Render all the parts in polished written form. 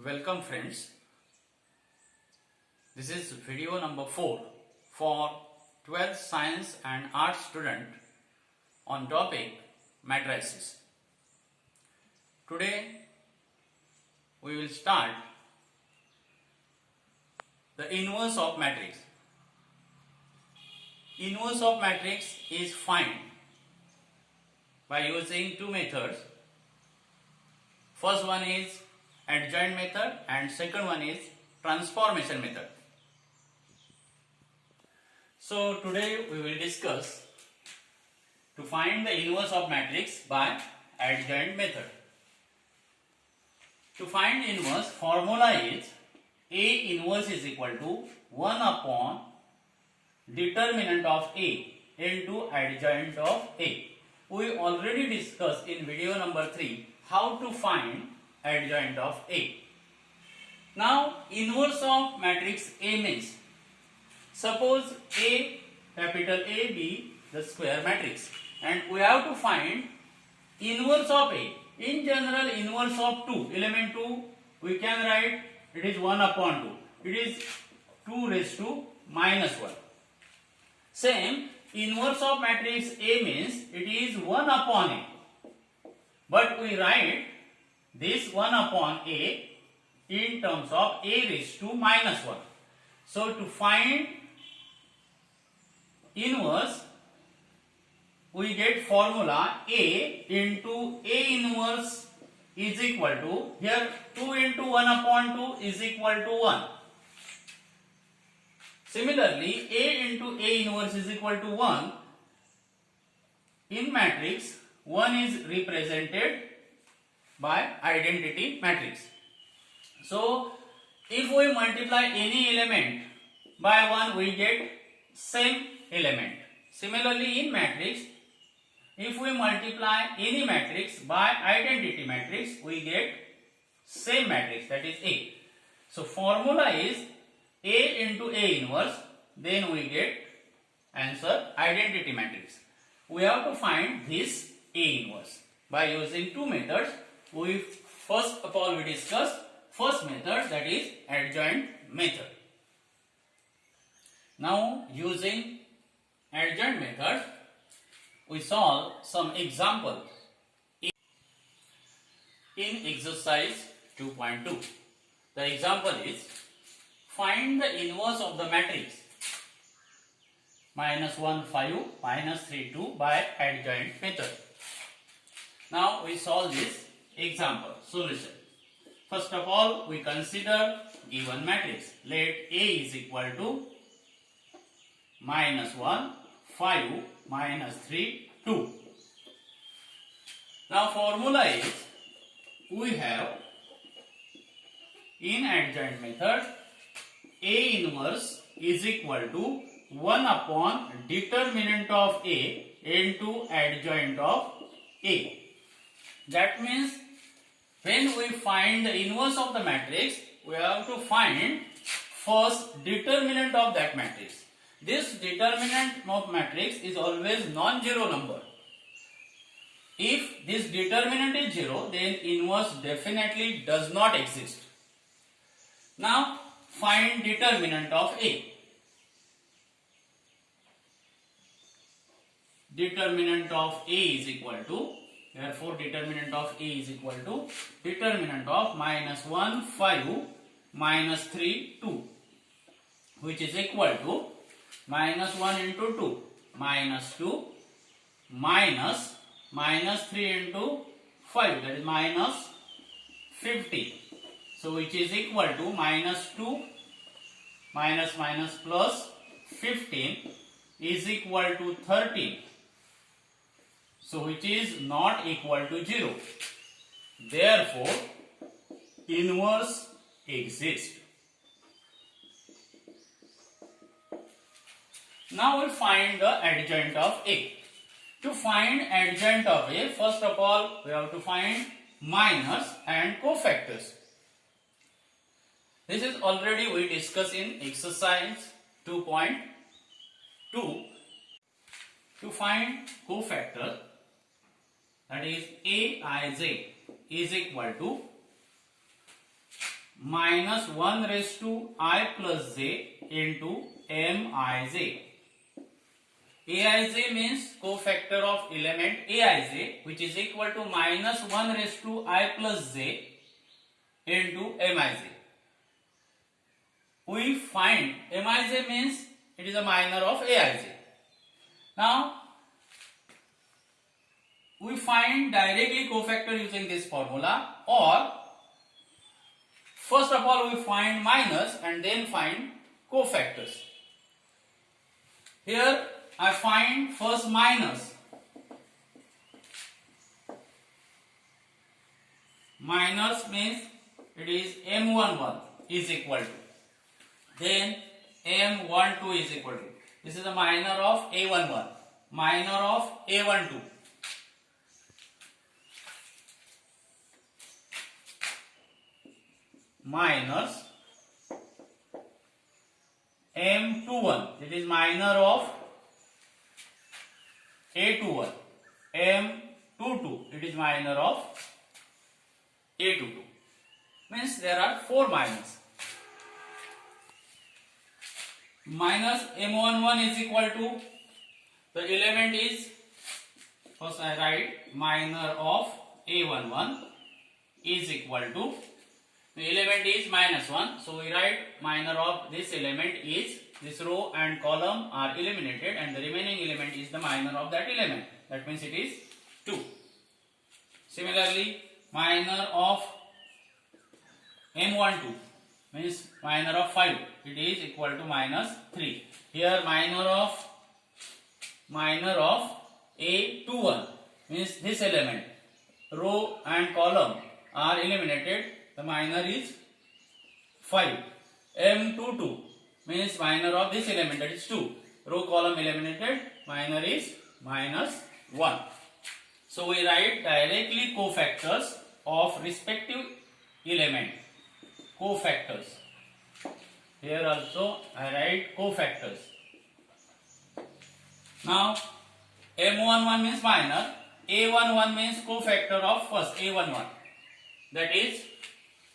Welcome friends. This is video number 4 for 12th Science and Art student on topic matrices. Today we will start the inverse of matrix. Inverse of matrix is find by using two methods. First one is adjoint method and second one is transformation method. So today we will discuss to find the inverse of matrix by adjoint method. To find inverse, formula is A inverse is equal to 1 upon determinant of A into adjoint of A. We already discussed in video number 3 how to find adjoint of A. Now inverse of matrix A means, suppose A, capital A be the square matrix and we have to find inverse of A. In general, inverse of 2, element 2, we can write it is 1 upon 2. It is 2 raised to minus 1. Same, inverse of matrix A means it is 1 upon A. But we write this 1 upon A in terms of A raised to minus 1. So to find inverse, we get formula A into A inverse is equal to, here 2 into 1 upon 2 is equal to 1. Similarly, A into A inverse is equal to 1. In matrix, 1 is represented by identity matrix. So, if we multiply any element by 1, we get same element. Similarly, in matrix, if we multiply any matrix by identity matrix, we get same matrix, that is A. So, formula is A into A inverse, then we get answer identity matrix. We have to find this A inverse by using two methods. We first of all we discuss first method, that is adjoint method. Now using adjoint method, we solve some examples in exercise 2.2. The example is find the inverse of the matrix minus 1 5 minus 3 2 by adjoint method. Now we solve this example. Solution. First of all, we consider given matrix. Let A is equal to minus 1 5 minus 3 2. Now formula is, we have in adjoint method A inverse is equal to 1 upon determinant of A into adjoint of A. That means when we find the inverse of the matrix, we have to find first determinant of that matrix. This determinant of matrix is always non-zero number. If this determinant is 0, then inverse definitely does not exist. Now find determinant of A. Determinant of A is equal to, therefore determinant of A is equal to determinant of minus 1 5 minus 3 2, which is equal to minus 1 into 2 minus 2 minus 3 into 5, that is minus 15. So which is equal to minus 2 minus plus 15 is equal to 13. So which is not equal to 0. Therefore, inverse exists. Now we find the adjoint of A. To find adjoint of A, first of all we have to find minors and cofactors. This is already we discussed in exercise 2.2. To find cofactor, that is Aij is equal to minus 1 raised to I plus j into mij. Aij means cofactor of element Aij, which is equal to minus 1 raised to I plus j into mij. We find mij means it is a minor of Aij. Now we find directly cofactor using this formula, or first of all we find minus and then find cofactors. Here I find first minus. Minus means it is M11 is equal to. Then M12 is equal to. This is the minor of A11. Minor of A12. Minus M21. It is minor of A21. M22. It is minor of A22. Means there are 4 minus. Minus M11 is equal to, the element is, first I write minor of A11 is equal to, the element is minus 1, so we write minor of this element is, this row and column are eliminated and the remaining element is the minor of that element. That means it is 2. Similarly, minor of M12 means minor of 5. It is equal to minus 3. Here minor of A21 means this element, row and column are eliminated. The minor is 5. M22 means minor of this element, that is 2. Row column eliminated, minor is minus 1. So we write directly cofactors of respective element. Cofactors. Here also I write cofactors. Now M11 means minor, A11 means cofactor of first A11. That is,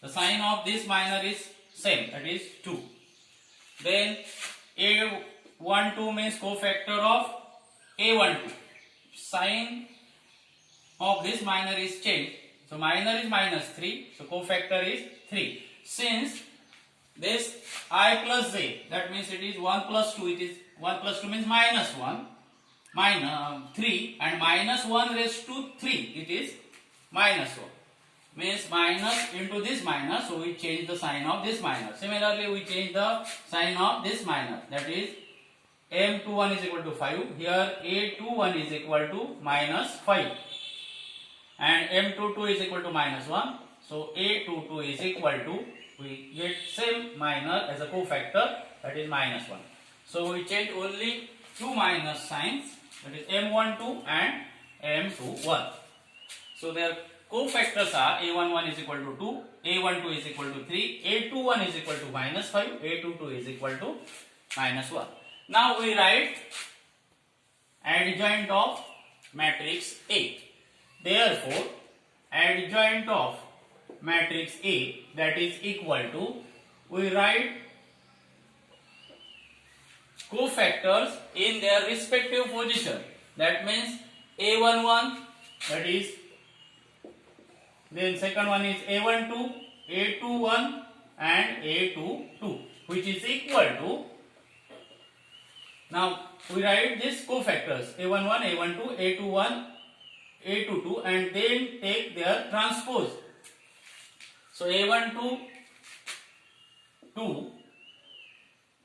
the sign of this minor is same, that is 2. Then A12 means cofactor of A12. Sign of this minor is changed. So minor is minus 3, so cofactor is 3. Since this I plus j, that means it is 1 plus 2, it is 1 plus 2 means minus 1, minus 3, and minus 1 raised to 3, it is minus 1. Means minus into this minus, so we change the sign of this minus. Similarly, we change the sign of this minus, that is M21 is equal to 5. Here A21 is equal to minus 5 and M22 is equal to minus 1. So A22 is equal to, we get same minor as a cofactor, that is minus 1. So we change only 2 minus signs, that is M12 and M21. So their cofactors are A11 is equal to 2, A12 is equal to 3, A21 is equal to minus 5, A22 is equal to minus 1. Now we write adjoint of matrix A. Therefore, adjoint of matrix A, that is equal to, we write cofactors in their respective position. That means A11, that is, then second one is A12, A21 and A22, which is equal to, now we write these cofactors A11, A12, A21, A22 and then take their transpose. So A12, 2,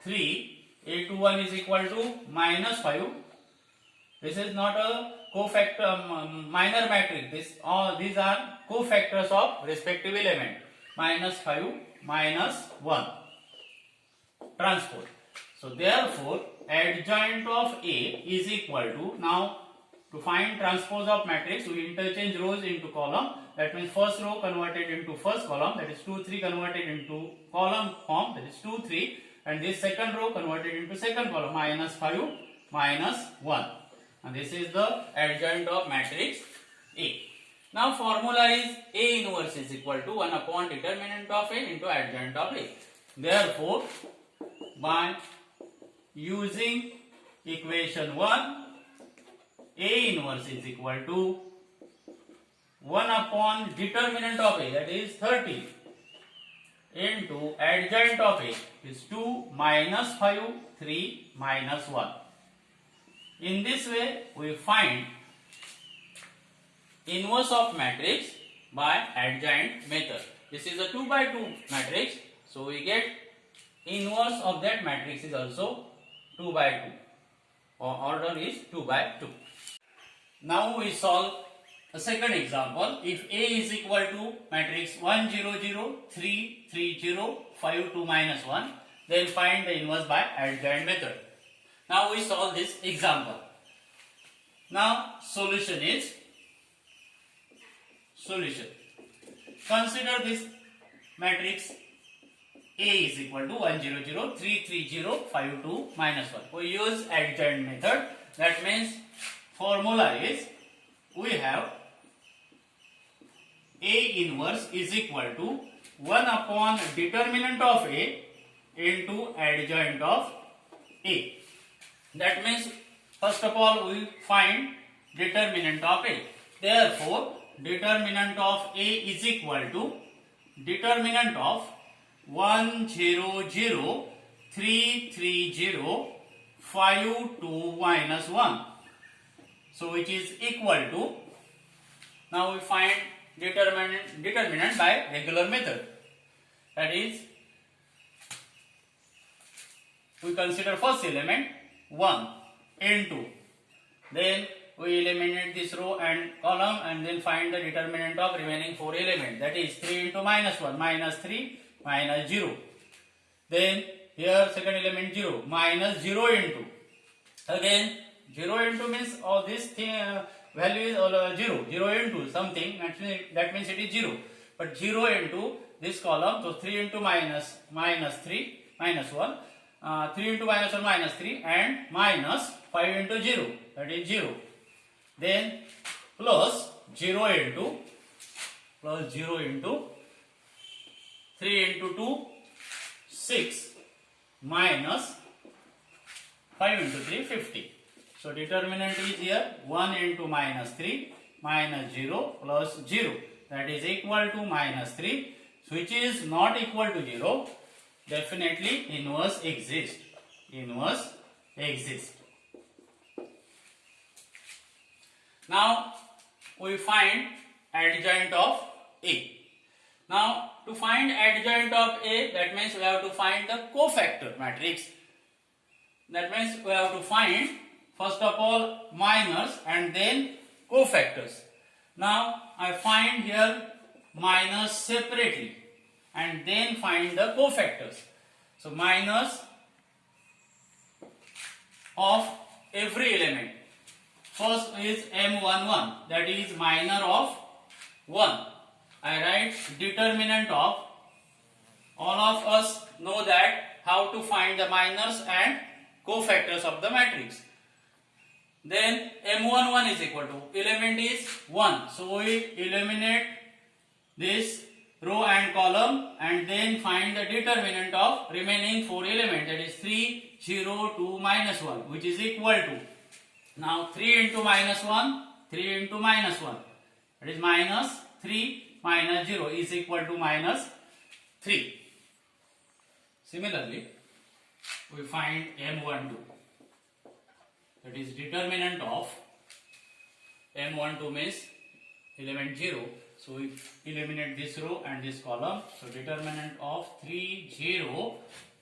3, A21 is equal to minus 5. This is not a cofactor minor matrix. These are cofactors of respective element. Minus 5, minus 1. Transpose. So therefore, adjoint of A is equal to, now to find transpose of matrix, we interchange rows into column. That means first row converted into first column, that is 2, 3 converted into column form, that is 2, 3, and this second row converted into second column, minus 5, minus 1. And this is the adjoint of matrix A. Now formula is A inverse is equal to 1 upon determinant of A into adjoint of A. Therefore, by using equation 1, A inverse is equal to 1 upon determinant of A, that is 30, into adjoint of A is 2 minus 5, 3 minus 1. In this way, we find inverse of matrix by adjoint method. This is a 2 by 2 matrix, so we get inverse of that matrix is also 2 by 2. Order is 2 by 2. Now we solve a second example. If A is equal to matrix 1 0 0 3 3 0 5 2 minus 1, then find the inverse by adjoint method. Now we solve this example. Now solution is Consider this matrix A is equal to 1 0 0 3 3 0 5 2 minus 1. We use adjoint method. That means formula is we have A inverse is equal to 1 upon determinant of A into adjoint of A. That means first of all we find determinant of A. Therefore, determinant of A is equal to determinant of 1 0 0 3 3 0 5 2 minus 1. So which is equal to, now we find determinant by regular method. That is, we consider first element 1 into, then we eliminate this row and column and then find the determinant of remaining 4 elements. That is 3 into minus 1, minus 3, minus 0. Then here second element 0, minus 0 into. Again 0 into means all this thing, value is all 0. 0 into something, that means it is 0. But 0 into this column, so 3 into minus 3, minus 1. 3 into minus 1, minus 3, and minus 5 into 0, that is 0. Then plus 0 into 3 into 2, 6, minus 5 into 3, 50. So determinant is here 1 into minus 3 minus 0 plus 0, that is equal to minus 3, which is not equal to 0. Definitely inverse exists. Now we find adjoint of A. Now to find adjoint of A, that means we have to find the cofactor matrix. That means we have to find first of all minors and then cofactors. Now I find here minors separately and then find the cofactors. So minus of every element. First is M11, that is minor of 1. I write determinant of. All of us know that how to find the minors and cofactors of the matrix. Then M11 is equal to, element is 1. So we eliminate this row and column and then find the determinant of remaining 4 elements, that is 3, 0, 2, minus 1, which is equal to, now 3 into minus 1, 3 into minus 1, that is minus 3 minus 0 is equal to minus 3. Similarly, we find M12, that is determinant of M12 means element 0. So we eliminate this row and this column. So determinant of 3, 0,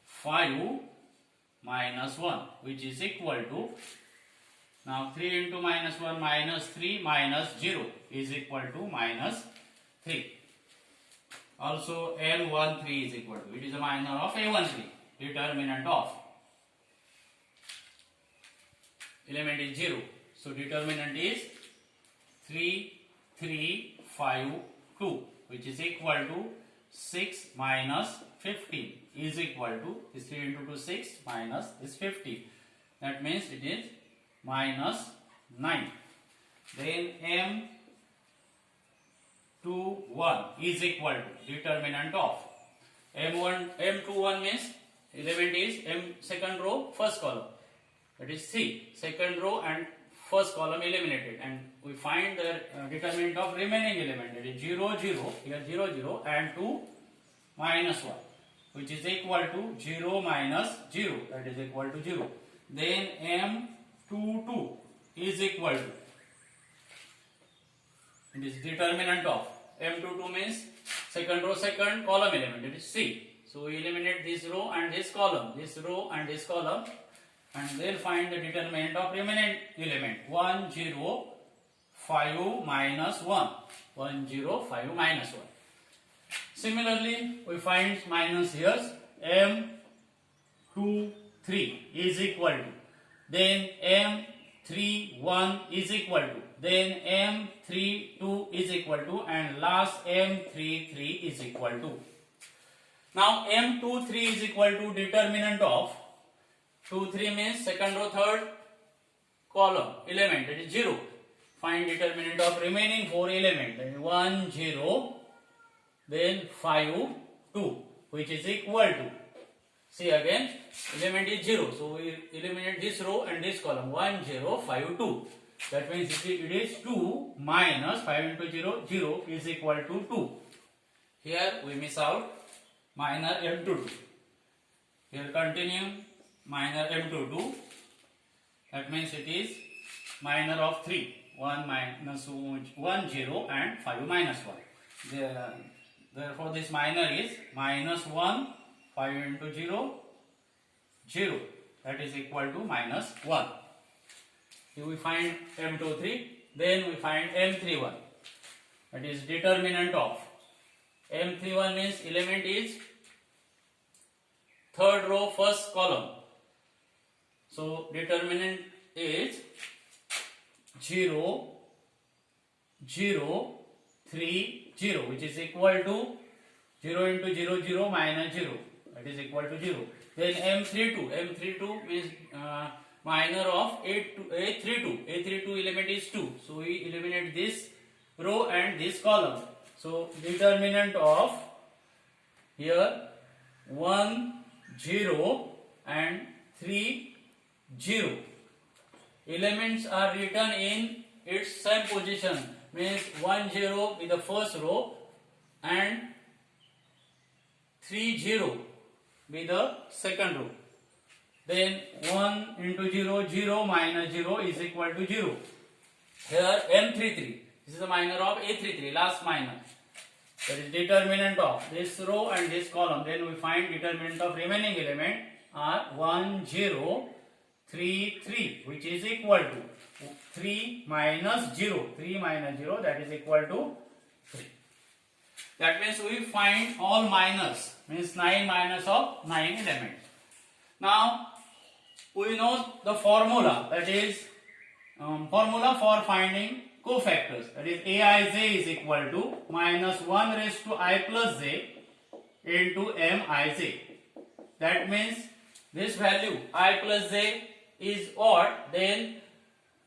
5 minus 1, which is equal to, now 3 into minus 1 minus 3 minus 0 is equal to minus 3. Also L13 is equal to, it is a minor of A13, determinant of element is 0. So determinant is 3, 3, 5, 2, which is equal to 6 minus 15 is equal to, this 3 into 2 6 minus this 50. That means it is minus 9. Then M21 is equal to determinant of M21 means element is M second row first column, that is C, second row and first column eliminated, and we find the determinant of remaining element, that is 0 0, here 0 0 and 2 minus 1, which is equal to 0 minus 0, that is equal to 0. Then M22 is equal to, it is determinant of M22 means second row second column element, that is C. So we eliminate this row and this column, and then find the determinant of remaining element 1 0 5 minus 1, 1 0 5 minus 1. Similarly, we find minus here M23 is equal to, then M31 is equal to, then M32 is equal to, and last M33 is equal to. Now M23 is equal to determinant of 23 means second row third column element, that is 0. Find determinant of remaining 4 element, that is 1 0, then 5 2, which is equal to, see again, element is 0, so we eliminate this row and this column, 1 0 5 2. That means it is 2 minus 5 into 0, 0 is equal to 2. Here we miss out minor M22. Here continue minor M22. That means it is minor of 3. 1 minus 1 0 and 5 minus 1. Therefore this minor is minus 1 5 into 0 0. That is equal to minus 1. Here we find M23. Then we find M31. That is determinant of M31 means element is third row first column. So determinant is 0 0 3 0, which is equal to 0 into 0 0 minus 0, that is equal to 0. Then M32 means minor of A32 element is 2, so we eliminate this row and this column. So determinant of here 1 0 and 3 0. Elements are written in its same position, means 1 0 with the first row and 3 0 with the second row. Then 1 into 0 0 minus 0 is equal to 0. Here M33, this is the minor of A33, last minor. That is determinant of this row and this column. Then we find determinant of remaining element are 1 0 3 3, which is equal to 3 minus 0. 3 minus 0, that is equal to 3. That means we find all minors, means 9 minus of 9 elements. Now we know the formula, that is formula for finding cofactors, that is Aij is equal to minus 1 raised to I plus j into Mij. That means this value I plus j is odd, then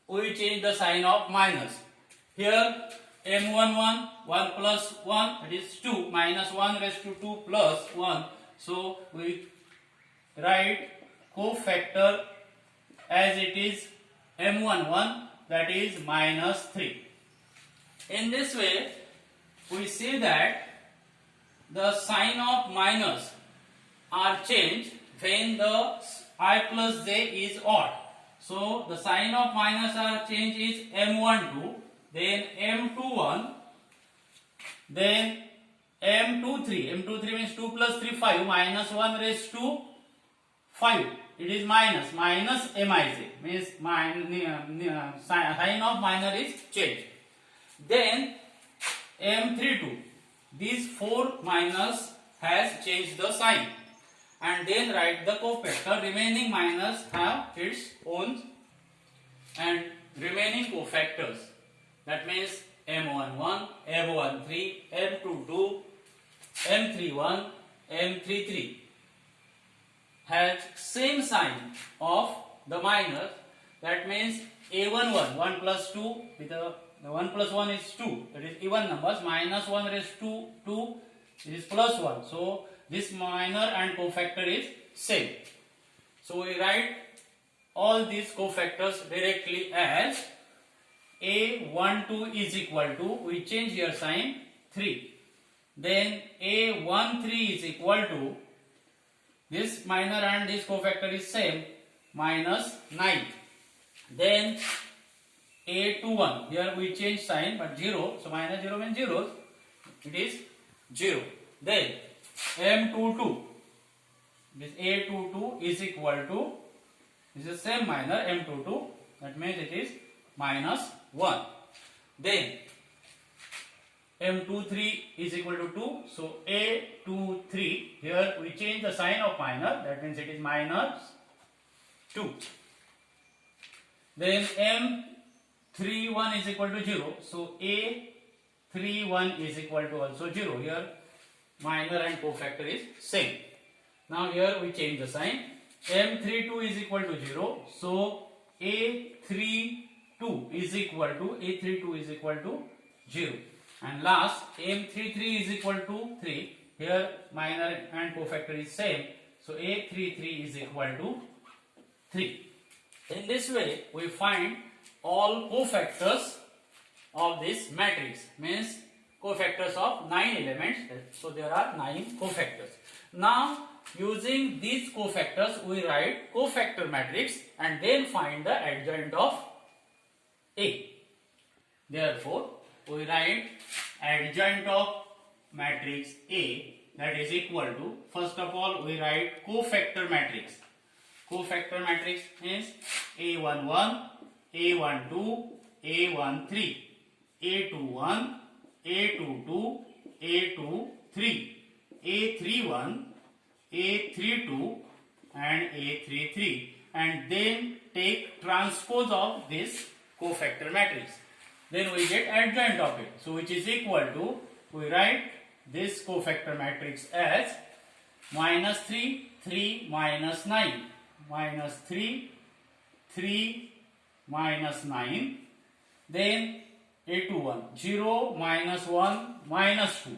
we change the sign of minus. Here M11 1 plus 1, that is 2, minus 1 raised to 2 plus 1. So we write cofactor as it is M11, that is minus 3. In this way, we see that the sign of minus are changed when the I plus j is odd. So the sign of minus are changed is M12, then M21, then M23. M23 means 2 plus 3 5, minus 1 raised to 5. It is minus Mij, means sign of minor is changed. Then M32, these 4 minus has changed the sign, and then write the cofactor. Remaining minus have its own and remaining cofactors. That means M11, M13, M22, M31, M33 has same sign of the minor. That means A11 1 plus 2 with the the 1 plus 1 is 2, that is even numbers. Minus 1 raised to 2, it is plus 1. So this minor and cofactor is same. So we write all these cofactors directly as A12 is equal to, we change here sign, 3. Then A13 is equal to, this minor and this cofactor is same, minus 9. Then A21, here we change sign but 0, so minus 0 means 0, it is 0. Then M22, this A22 is equal to, this is same minor M22, that means it is minus 1. Then M23 is equal to 2, so A23, here we change the sign of minor, that means it is minus 2. Then M31 is equal to 0, so A31 is equal to also 0, here minor and cofactor is same. Now here we change the sign, M32 is equal to 0, so A32 is equal to 0. And last, M33 is equal to 3, here minor and cofactor is same, so A33 is equal to 3. In this way, we find all cofactors of this matrix, means cofactors of 9 elements, so there are 9 cofactors. Now, using these cofactors, we write cofactor matrix and then find the adjoint of A. Therefore, we write adjoint of matrix A, that is equal to, first of all we write cofactor matrix. Cofactor matrix means A11, A12, A13, A21, A22, A23, A31, A32 and A33, and then take transpose of this cofactor matrix. Then we get adjoint of it. So which is equal to, we write this cofactor matrix as minus 3, 3, minus 9, minus 3, 3, minus 9. Then A21, 0, minus 1, minus 2,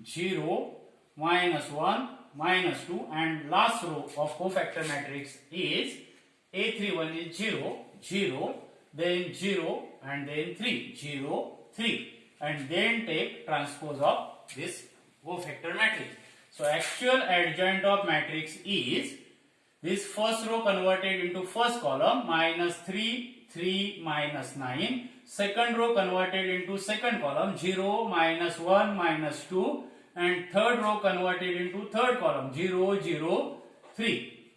0, minus 1, minus 2, and last row of cofactor matrix is A31 is 0, 0, then 0 and then 3, 0, 3, and then take transpose of this cofactor matrix. So actual adjoint of matrix is this first row converted into first column, minus 3, 3, minus 9, second row converted into second column, 0, minus 1, minus 2, and third row converted into third column, 0, 0, 3.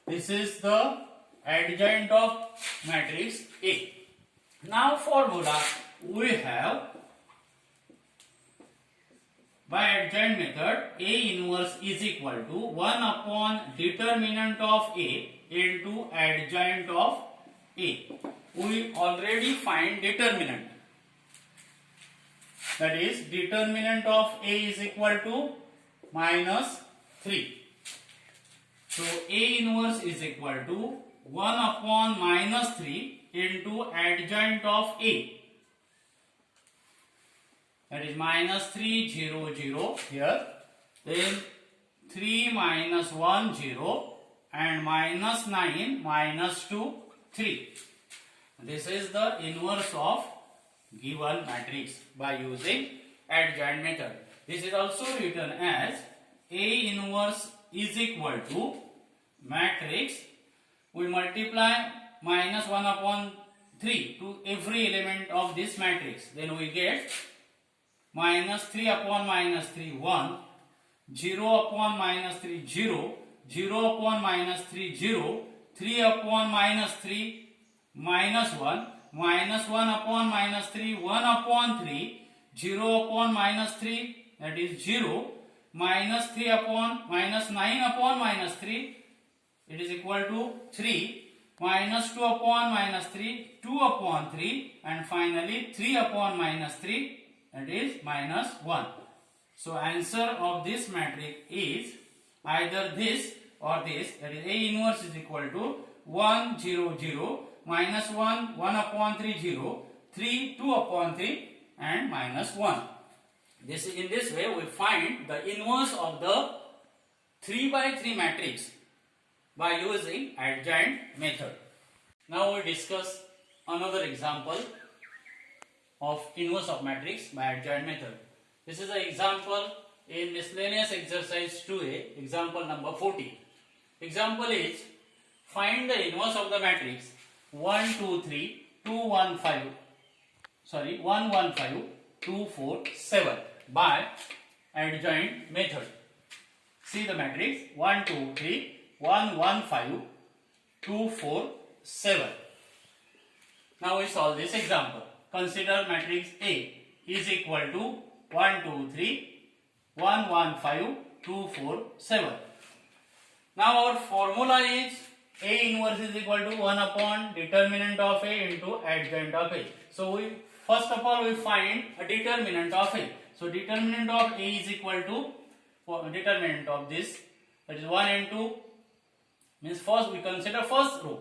This is the adjoint of matrix A. Now formula we have, by adjoint method, A inverse is equal to 1 upon determinant of A into adjoint of A. We already find determinant, that is determinant of A is equal to minus 3. So A inverse is equal to 1 upon minus 3 into adjoint of A, that is minus 3, 0, 0 here, then 3 minus 1, 0, and minus 9, minus 2, 3. This is the inverse of given matrix by using adjoint method. This is also written as A inverse is equal to matrix, we multiply minus 1 upon 3 to every element of this matrix, then we get minus 3 upon minus 3, 1, 0 upon minus 3, 0, 0 upon minus 3, 0, 3 upon minus 3, minus 1, minus 1 upon minus 3, 1 upon 3, 0 upon minus 3, that is 0, minus 3 upon minus 9 upon minus 3, it is equal to 3, minus 2 upon minus 3, 2 upon 3, and finally 3 upon minus 3, that is minus 1. So answer of this matrix is either this or this, that is A inverse is equal to 1, 0, 0, minus 1, 1 upon 3, 0, 3, 2 upon 3 and minus 1. In this way we find the inverse of the 3 by 3 matrix by using adjoint method. Now we discuss another example of inverse of matrix by adjoint method. This is an example in miscellaneous exercise 2a, example number 40. Example is, find the inverse of the matrix 1, 2, 3, 2, 1, 5, 1, 1, 5, 2, 4, 7 by adjoint method. See the matrix 1, 2, 3, 1, 1, 5, 2, 4, 7. Now we solve this example. Consider matrix A is equal to 1, 2, 3, 1, 1, 5, 2, 4, 7. Now our formula is A inverse is equal to 1 upon determinant of A into adjoint of A. So we first of all we find a determinant of A. So determinant of A is equal to determinant of this, that is 1 and 2, means first we consider first row,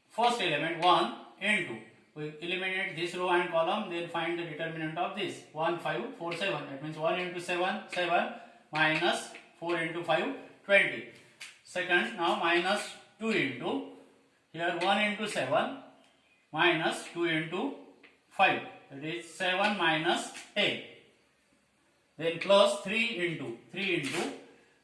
first element 1 and 2. We eliminate this row and column, then find the determinant of this 1, 5, 4, 7. That means 1 into 7, 7 minus 4 into 5, 20. Second, now minus 2 into, here 1 into 7 minus 2 into 5. That is 7 minus 10. Then plus 3 into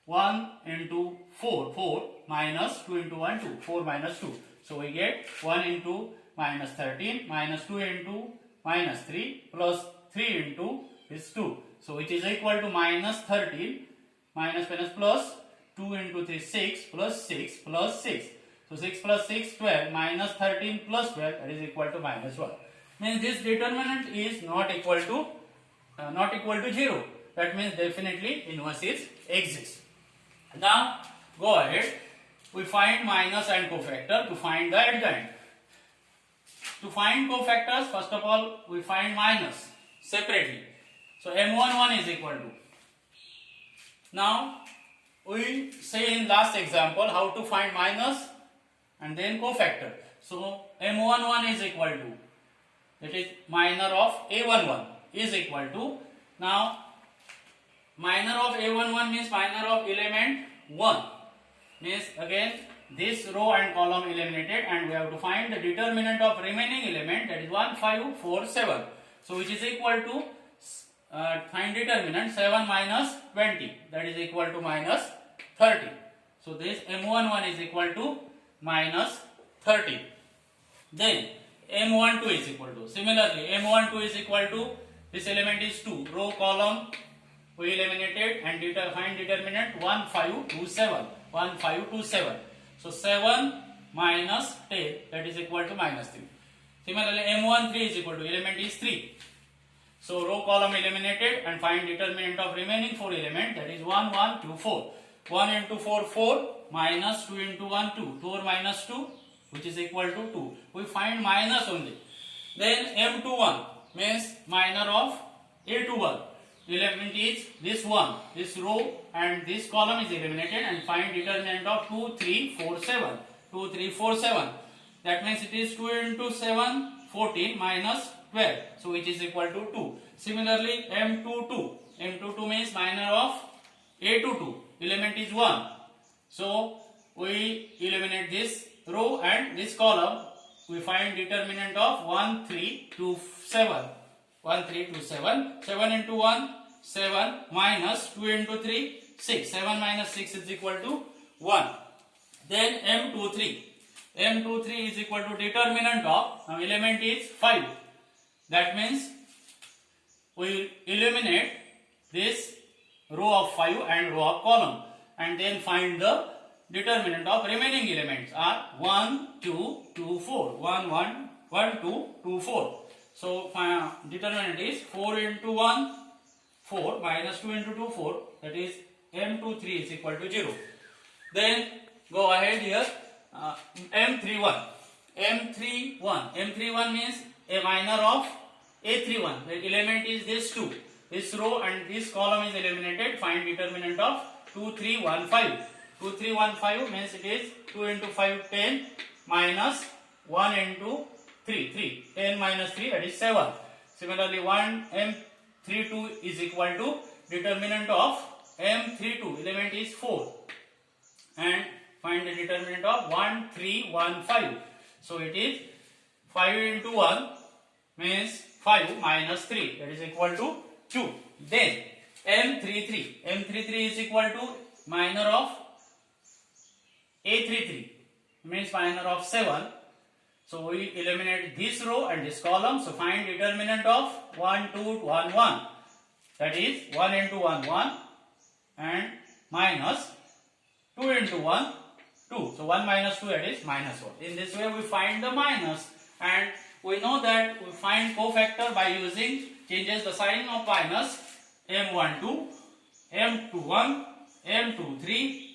1 into 4, 4 minus 2 into 1, 2, 4 minus 2. So we get 1 into minus 13 minus 2 into minus 3 plus 3 into this 2. So which is equal to minus 13 minus plus 2 into 3, 6 plus 6 plus 6. So 6 plus 6, 12 minus 13 plus 12, that is equal to minus 1. Means this determinant is not equal to 0. That means definitely inverse is exists. Now go ahead. We find minus and cofactor to find the adjoint. To find cofactors, first of all we find minus separately. So M11 is equal to. Now we say in last example how to find minus and then cofactor. So M11 is equal to, that is minor of A11 is equal to, now minor of A11 means minor of element 1, means again this row and column eliminated, and we have to find the determinant of remaining element, that is 1, 5, 4, 7. So which is equal to, find determinant 7 minus 20, that is equal to minus 30. So this M11 is equal to minus 30. Then M12 is equal to, similarly M12 is equal to, this element is 2, row column we eliminated, and find determinant 1, 5, 2, 7, 1, 5, 2, 7. So 7 minus 10, that is equal to minus 3. Similarly M13 is equal to, element is 3. So row column eliminated and find determinant of remaining 4 element, that is 1, 1, 2, 4. 1 into 4, 4 minus 2 into 1, 2. 4 minus 2, which is equal to 2. We find minus only. Then M21 means minor of A21. Element is this one, this row and this column is eliminated, and find determinant of 2, 3, 4, 7. 2, 3, 4, 7. That means it is 2 into 7, 14 minus 12. So which is equal to 2. Similarly M22. M22 means minor of A22. Element is 1. So we eliminate this row and this column. We find determinant of 1, 3, 2, 7. 1, 3, 2, 7. 7 into 1, 7 minus 2 into 3, 6. 7 minus 6 is equal to 1. Then M23. M23 is equal to determinant of, now element is 5. That means we eliminate this row of 5 and row of column, and then find the determinant of remaining elements are 1, 2, 2, 4. 1, 1, 1, 2, 2, 4. So determinant is 4 into 1, 4 minus 2 into 2, 4. That is M23 is equal to 0. Then go ahead here. M31. M31 means a minor of A31. The element is this 2. This row and this column is eliminated. Find determinant of 2, 3, 1, 5. 2, 3, 1, 5 means it is 2 into 5, 10 minus 1 into 3. n minus 3, that is 7. Similarly, 1 m32 is equal to determinant of m32 element is 4, and find the determinant of 1 3 1 5. So it is 5 into 1 means 5 minus 3, that is equal to 2. Then m33 is equal to minor of a33 means minor of 7. So we eliminate this row and this column. So find determinant of 1 2 1 1, that is 1 into 1 1 and minus 2 into 1 2. So 1 minus 2, that is minus 1. In this way we find the minus, and we know that we find cofactor by using changes the sign of minus m12, m21, m23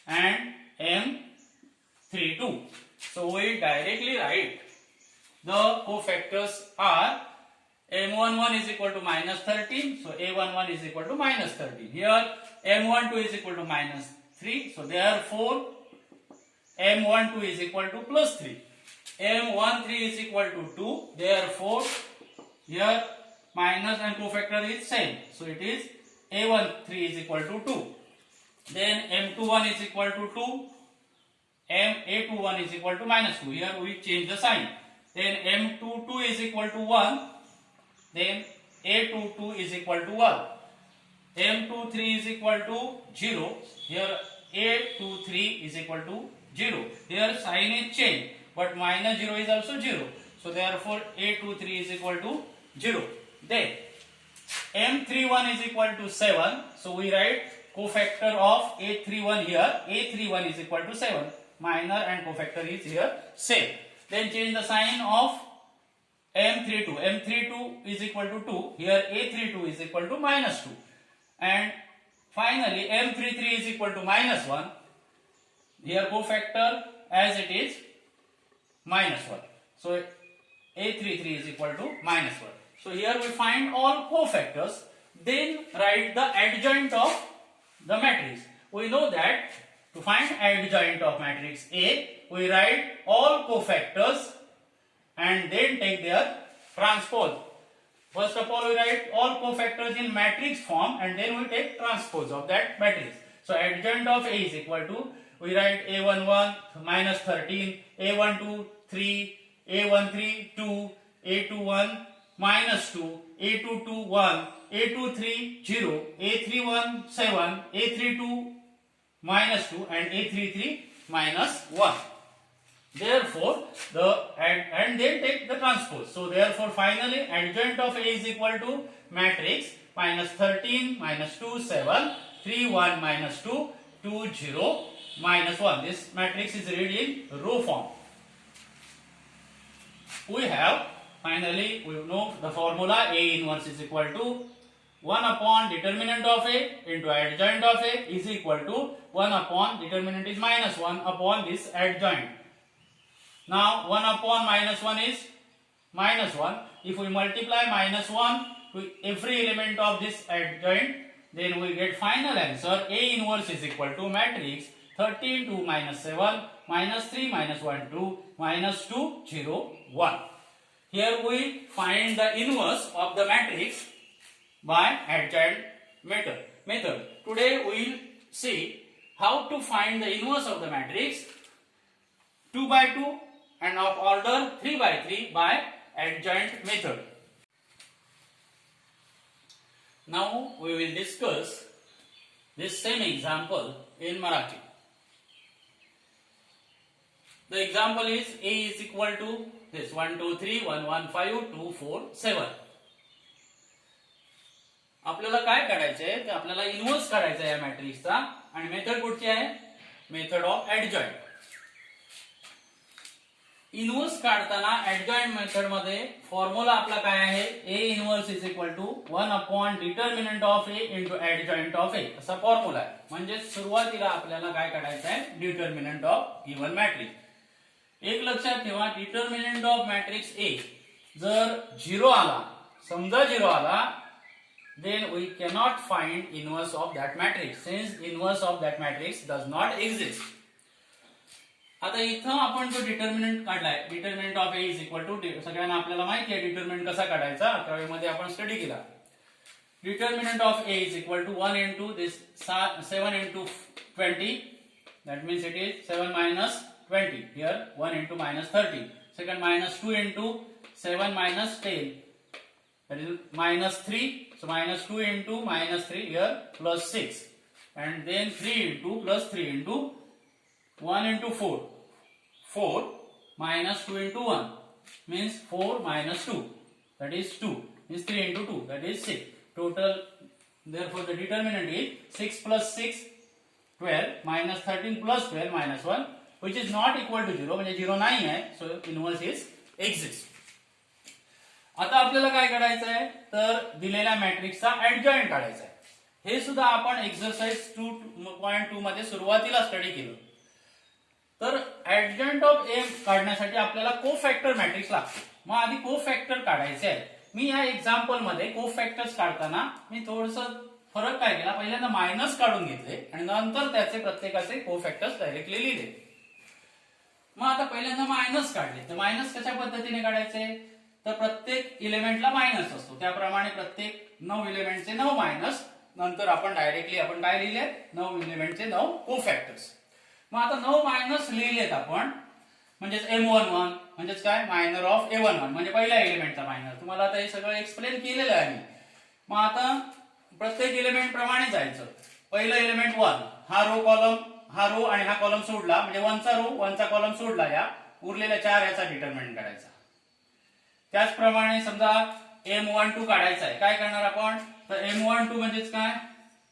and m32. So we directly write the cofactors are m11 is equal to minus 13, so a11 is equal to minus 13. Here m12 is equal to minus 3, so therefore m12 is equal to plus 3. m13 is equal to 2, therefore here minus and cofactor is same, so it is a13 is equal to 2. Then m21 is equal to 2, a21 is equal to minus 2. Here we change the sign. Then m22 is equal to 1, then a22 is equal to 1. m23 is equal to 0. Here a23 is equal to 0. Here sign is changed, but minus 0 is also 0. So therefore a23 is equal to 0. Then m31 is equal to 7. So we write cofactor of a31 here. a31 is equal to 7. Minor and cofactor is here same. Then change the sign of m32. m32 is equal to 2. Here a32 is equal to minus 2. And finally m33 is equal to minus 1. Here cofactor as it is minus 1. So a33 is equal to minus 1. So here we find all cofactors. Then write the adjoint of the matrix. We know that to find adjoint of matrix A, we write all cofactors and then take their transpose. First of all, we write all cofactors in matrix form and then we take transpose of that matrix. So adjoint of A is equal to, we write a11 minus 13, a12 3, a13 2, a21 minus 2, a22 1, a23 0, a31 7, a32 minus 2 and a33 minus 1. Therefore and then take the transpose. So therefore finally adjoint of A is equal to matrix minus 13 minus 2 7, 3 1 minus 2, 2 0 minus 1. This matrix is read in row form. We have finally, we know the formula A inverse is equal to 1 upon determinant of A into adjoint of A is equal to 1 upon determinant is minus 1 upon this adjoint. Now 1 upon minus 1 is minus 1. If we multiply minus 1 to every element of this adjoint, then we get final answer A inverse is equal to matrix 13 2 minus 7 minus 3 minus 1 2 minus 2 0 1. Here we find the inverse of the matrix by adjoint method. Today we will see how to find the inverse of the matrix 2 by 2 and of order 3 by 3 by adjoint method. Now we will discuss this same example in Marathi. The example is A is equal to this 1 2 3 1 1 5 2 4 7. आपल्याला काय काढायचे आहे, आपल्याला inverse काढायचा आहे या मॅट्रिक्सचा आणि मेथड कुठची आहे, मेथड ऑफ ऍडजॉइंट. इन्व्हर्स काढताना ऍडजॉइंट मेथड मध्ये फॉर्म्युला आपला काय आहे, A inverse is equal to 1 upon determinant of A into adjoint of A असा फॉर्म्युला आहे. म्हणजे सुरुवातीला आपल्याला काय काढायचं आहे, डिटर्मिनंट ऑफ गिवन मॅट्रिक्स. एक लक्षात ठेवा, डिटर्मिनंट ऑफ मॅट्रिक्स A जर 0 आला, समजा 0 आला, then we cannot find inverse of that matrix, since inverse of that matrix does not exist. आता इथं आपण जो डिटर्मिनंट काढलाय, determinant of A is equal to, सगळ्यांना आपल्याला माहिती आहे डिटर्मिनंट कसा काढायचा, त्यावेळेमध्ये आपण स्टडी केला. Determinant of A is equal to 1 into this 7 into 20, that means it is 7 minus 20, here 1 into minus 30, second minus 2 into 7 minus 10, that is minus 3, so minus 2 into minus 3, here plus 6, and then 3 into plus 3 into 1 into 4, 4 minus 2 into 1 means 4 minus 2, that is 2, means 3 into 2, that is 6. Total, therefore the determinant is 6 plus 6, 12 minus 13 plus 12 minus 1, which is not equal to 0, म्हणजे 0 नाही आहे, so inverse is exists. आता आपल्याला काय करायचं आहे, तर दिलेल्या मॅट्रिक्सचा ऍडजॉइंट काढायचा आहे. हे सुद्धा आपण एक्सरसाइज 2.2 मध्ये सुरुवातीला स्टडी केलं. तर ऍडजॉइंट ऑफ ए काढण्यासाठी आपल्याला कोफॅक्टर मॅट्रिक्स लागतो. मग आधी कोफॅक्टर काढायचे आहे. मी या एक्झाम्पल मध्ये कोफॅक्टर्स काढताना मी थोडंसं फरक काय केला, पहिल्यांदा मायनस काढून घेतले आणि नंतर त्याचे प्रत्येकाचे कोफॅक्टर्स डायरेक्टली लिहिले. मग आता पहिल्यांदा मायनस काढले, तर मायनस कशा पद्धतीने काढायचे, तर प्रत्येक इलेमेंटला मायनस असतो, त्याप्रमाणे प्रत्येक 9 इलेमेंटचे 9 मायनस, नंतर आपण डायरेक्टली आपण काय लिहिले, 9 इलेमेंटचे 9 कोफॅक्टर्स. मग आता 9 मायनस लिहिलेत आपण, म्हणजेच M11 म्हणजेच काय, मायनर ऑफ A11 म्हणजे पहिल्या एलिमेंटचा मायनर. तुम्हाला आता हे सगळं एक्सप्लेन केलेलं आहे मी. मग आता प्रत्येक एलिमेंट प्रमाणे जायचं. पहिलं एलिमेंट 1, हा रो कॉलम, हा रो आणि हा कॉलम सोडला, म्हणजे 1 चा रो 1 चा कॉलम सोडला, या उरलेल्या 4 याचा डिटर्मिनंट काढायचा. त्याचप्रमाणे समजा M12 काढायचा आहे, काय करणार आपण, तर M12 म्हणजेच काय,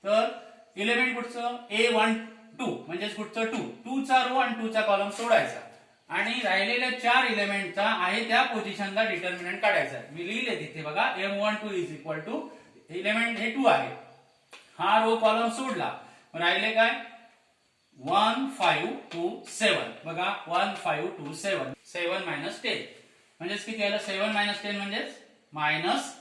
तर एलिमेंट कुठचं, A12 म्हणजेच कुठचं 2, 2 चा रो आणि 2 चा कॉलम सोडायचा आणि राहिलेल्या 4 एलिमेंटचा आहे त्या पोझिशनला डिटर्मिनंट काढायचा. मी लिहिले तिथे बघा, M12 is equal to, element हे 2 आहे, हा रो कॉलम सोडला, राहिले काय 1 5 2 7, बघा 1 5 2 7, 7 मायनस 10 म्हणजेच किती आलं, 7 मायनस 10 म्हणजेच मायनस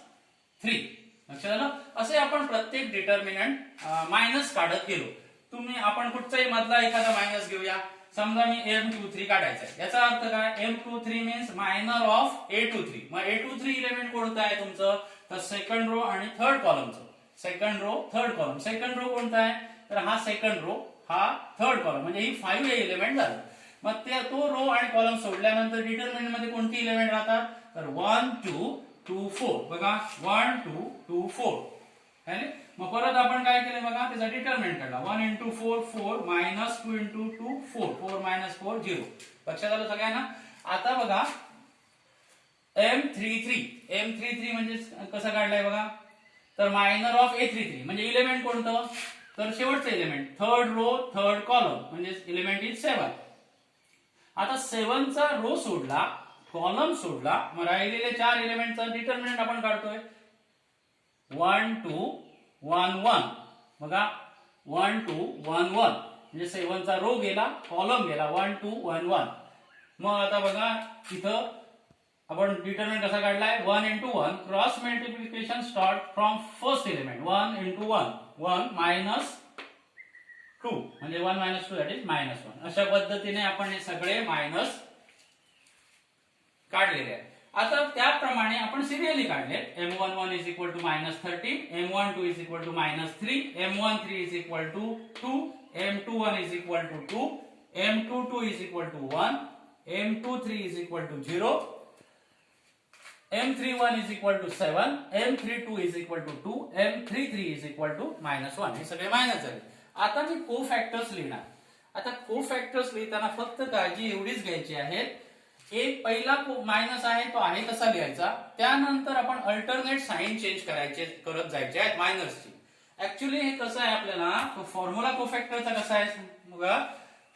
3. लक्षात आलं. असे आपण प्रत्येक डिटर्मिनंट मायनस काढत गेलो. तुम्ही आपण कुठचाही मधला एखादा मायनस घेऊया. समजा मी M23 काढायचा आहे, याचा अर्थ काय, M23 means minor of A23. मग A23 इलेमेंट कोणतं आहे तुमचं, तर सेकंड रो आणि थर्ड कॉलमचं. Second row third column, second row कोणता आहे, तर हा सेकंड रो, हा थर्ड कॉलम, म्हणजे ही 5 एलिमेंट झालं. मग तो रो आणि कॉलम सोडल्यानंतर डिटर्मिनंट मध्ये कोणती एलिमेंट राहतात, तर 1 2 2 4, बघा 1 2 2 4 है. मग परत आपण काय केलं बघा, त्याचा डिटर्मिनंट काढला, 1 into 4 4 minus 2 into 2 4, 4 minus 4 0. लक्षात आलं सगळ्यांना. आता बघा M33 म्हणजे कसं काढलंय बघा, तर मायनर ऑफ A33 म्हणजे इलेमेंट कोणतं, तर शेवटचं element, third row third column, म्हणजे इलेमेंट इज 7. आता 7 चा रो सोडला, कॉलम सोडला, मग राहिलेले 4 एलिमेंटचा डिटर्मिनंट आपण काढतोय, 1 2 1 1, बघा 1 2 1 1 म्हणजे 7 चा रो गेला, कॉलम गेला, 1 2 1 1. मग आता बघा इथं आपण डिटर्मिनंट कसा काढलाय, 1 into 1 cross multiplication start from first element, 1 into 1 1 minus 2 म्हणजे 1 minus 2 that is minus 1. अशा पद्धतीने आपण हे सगळे मायनस काढलेले आहेत. आता त्याप्रमाणे आपण सिरियली काढले. M11 is equal to minus 13, M12 is equal to minus 3, M13 is equal to 2, M21 is equal to 2, M22 is equal to 1, M23 is equal to 0, M31 is equal to 7, M32 is equal to 2, M33 is equal to minus 1. हे सगळे minus झाले. आता मी कोफॅक्टर्स लिहिणार. आता कोफॅक्टर्स लिहिताना फक्त काळजी एवढीच घ्यायची आहे, एक पहिला मायनस आहे तो आहे तसा लिहायचा, त्यानंतर आपण अल्टरनेट साइन चेंज करत जायचे आहेत मायनसची. ऍक्च्युली हे कसं आहे, आपल्याला तो फॉर्म्युला कोफॅक्टरचा कसा आहे बघा.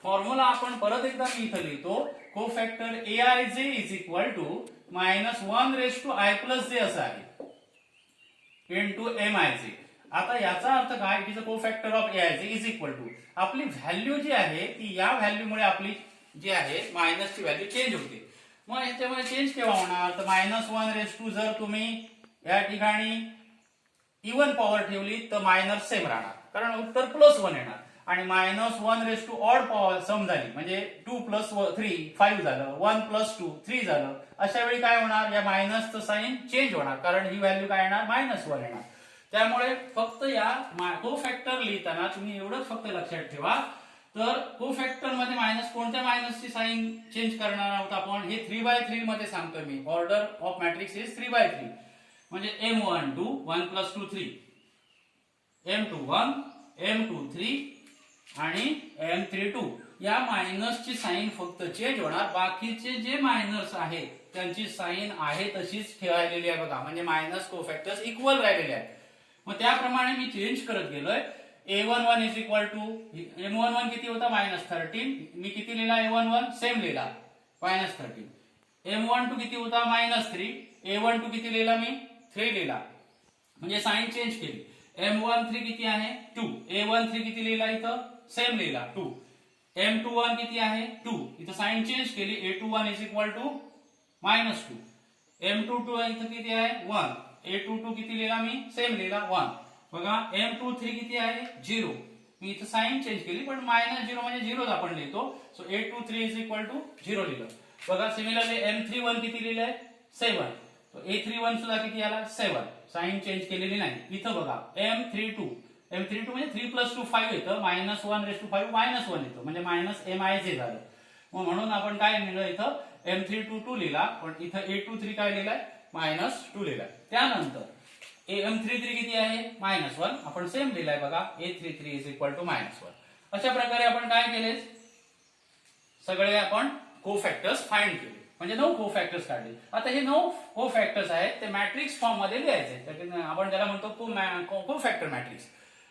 फॉर्म्युला आपण परत एकदा मी इथं लिहितो, cofactor Aij is equal to -1 raised to I plus j असं आहे इंटू Mij. आता याचा अर्थ काय, it is a cofactor of Aij is equal to, आपली व्हॅल्यू जी आहे ती या व्हॅल्यूमुळे आपली जी आहे मायनसची व्हॅल्यू चेंज होते. मग याच्यामध्ये चेंज केव्हा होणार, तर -1 raised to जर तुम्ही या ठिकाणी इवन पॉवर ठेवली तर मायनस सेम राहणार, कारण उत्तर +1 येणार. आणि -1 ऑड पॉवर सम झाली म्हणजे 2 + 3 5 झालं, 1 + 2 3 झालं. अशा वेळी काय होणार, या मायनसचं साइन चेंज होणार कारण ही व्हॅल्यू काय येणार -1 येणार. त्यामुळे फक्त या कोफॅक्टर लिहिताना तुम्ही एवढंच फक्त लक्षात ठेवा, तर कोफॅक्टर मध्ये मायनस कोणत्या मायनसची साइन चेंज करणार आहोत आपण, हे 3/3 मध्ये सांगतोय मी. ऑर्डर ऑफ मॅट्रिक्स इज 3/3 म्हणजे M12 1 + 2 3, M21 M23 आणि M32 या मायनसची साइन फक्त चेंज होणार. बाकीचे जे मायनस आहेत त्यांची साइन आहे तशीच ठेवलेली आहे बघा, म्हणजे मायनस कोफॅक्टर्स इक्वल राहिलेले आहेत. मग त्याप्रमाणे मी चेंज करत गेलोय. A11 is equal to M11 किती होता -13, मी किती लिहिला A11 सेम लिहिला -13. M12 किती होता -3, A12 किती लिहिला मी 3 लिहिला म्हणजे साइन चेंज केली. M13 किती आहे 2, A13 किती लिहिला इथं सेम लिहिला 2. M21 किती आहे 2, इथं साइन चेंज केली. A21 is equal to -2. M22 इथं किती आहे 1, A22 किती लिहिला मी सेम लिहिला 1. बघा M23 किती आहे 0, मी इथं साइन चेंज केली पण -0 म्हणजे 0 आपण लिहितो. सो A23 इज इक्वल टू 0 लिहिलं. बघा सिमिलरली M31 किती लिहिलंय 7, तो A31 सुद्धा किती आला 7, साइन चेंज केलेली नाही. इथं बघा M32 म्हणजे 3 + 2 5 येतं, -1 raised to 5 -1 येतं म्हणजे -MIJ झालं. मग म्हणून आपण काय लिहिलं इथं M32 2 लिहिला, पण इथं A23 काय लिहिलाय -2 लिहिलाय. त्यानंतर M33 किती आहे -1, आपण सेम लिहिलाय बघा A33 इज इक्वल टू -1. अशा प्रकारे आपण काय केले, सगळे आपण कोफॅक्टर्स फाइंड केले म्हणजे 9 कोफॅक्टर्स काढले. आता हे 9 कोफॅक्टर्स आहेत ते मॅट्रिक्स फॉर्म मध्ये लिहायचे, आपण त्याला म्हणतो कोफॅक्टर मॅट्रिक्स.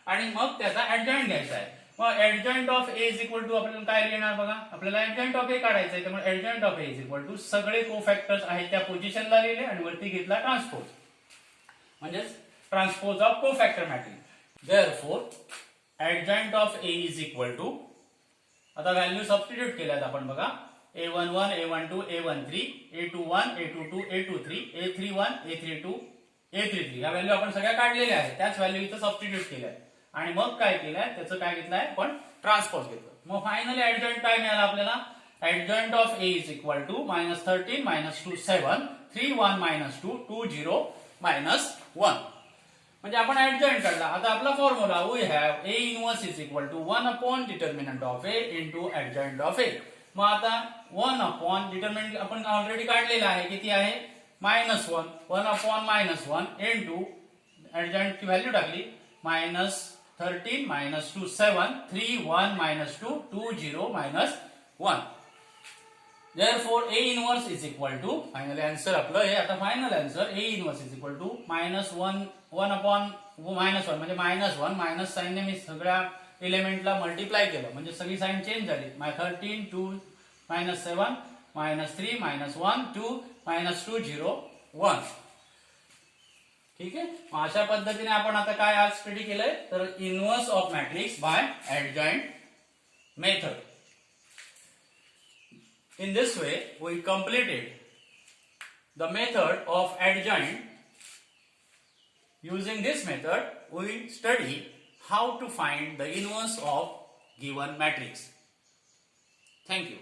आणि मग त्याचा ऍडजॉइंट घ्यायचा आहे. मग adjoint of A is equal to आपल्याला काय लिहिणार बघा, आपल्याला ऍडजॉइंट ऑफ A काढायचं आहे. त्यामुळे adjoint of A is equal to सगळे कोफॅक्टर्स आहेत त्या पोझिशनला लिहिले आणि वरती घेतला ट्रान्सपोज, म्हणजे transpose of cofactor matrix. Therefore adjoint of A is equal to, आता व्हॅल्यू सबस्टिट्यूट केल्यात आपण बघा, A11 A12 A13 A21 A22 A23 A31 A32 A33 या व्हॅल्यू आपण सगळ्या काढलेल्या आहेत. त्याच व्हॅल्यू इथं सबस्टिट्यूट केल्यात आणि मग काय केलंय त्याचं काय घेतलंय पण ट्रान्सपोज घेतलं. मग फायनली ऍडजॉइंट काय मिळालं आपल्याला, adjoint of A is equal to -13 -2 7 3 1 -2 2 0 -1 म्हणजे आपण ऍडजॉइंट काढला. आता आपला formula we have A inverse is equal to 1 determinant of A into adjoint of A. मग आता 1 डिटर्मिनंट आपण ऑलरेडी काढलेला आहे, किती आहे -1 1/-1 इंटू ऍडजॉइंट ची व्हॅल्यू टाकली -13 -2 7 3 1 -2 2 0 -1. Therefore A inverse is equal to, final answer आपलं हे आता final answer A inverse is equal to -1 1/-1 म्हणजे -1 मायनस साइन ने मी सगळ्या एलिमेंटला मल्टिप्लाय केलं म्हणजे सगळी साइन चेंज झाली. 13 2 -7 -3 -1 2 -2 0 1. ठीक आहे. अशा पद्धतीने आपण आता काय आज स्टडी केलंय तर inverse of matrix by adjoint method. In this way we completed the method of adjoint. Using this method we study how to find the inverse of given matrix. Thank you.